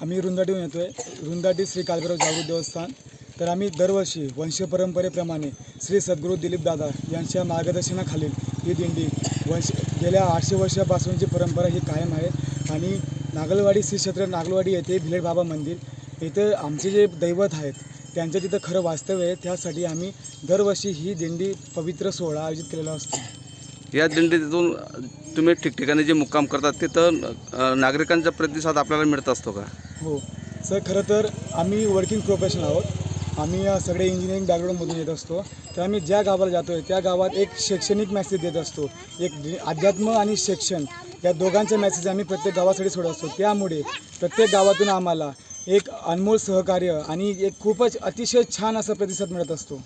आम्ही रुंदाटीहून येतो आहे. रुंदाटी श्री कालभैरव जागृत देवस्थान. तर आम्ही दरवर्षी वंशपरंपरेप्रमाणे श्री सद्गुरू दिलीपदादा यांच्या मार्गदर्शनाखालील ही दिंडी गेल्या 800 वर्षापासूनची परंपरा ही कायम आहे. आणि नागलवाडी श्री क्षेत्र नागलवाडी येथे भिलेड बाबा मंदिर इथे आमचे जे दैवत आहेत त्यांचं तिथं खरं वास्तव्य आहे. त्यासाठी आम्ही दरवर्षी ही दिंडी पवित्र सोहळा आयोजित केलेला असतो. या दिंडीतून तुम्ही ठिकठिकाणी जे मुक्काम करतात तिथं नागरिकांचा प्रतिसाद आपल्याला मिळत असतो का? हो सर, खरं तर आम्ही वर्किंग प्रोफेशनल आहोत. आम्ही सगळे इंजिनिअरिंग बॅकग्राऊंडमधून येत असतो. तर आम्ही ज्या गावाला जातो आहे त्या गावात एक शैक्षणिक मॅसेज देत असतो. एक अध्यात्म आणि शिक्षण या दोघांचे मॅसेज आम्ही प्रत्येक गावासाठी सोडत असतो. त्यामुळे प्रत्येक गावातून आम्हाला एक अनमोल सहकार्य आणि एक खूपच अतिशय छान असा प्रतिसाद मिळत असतो.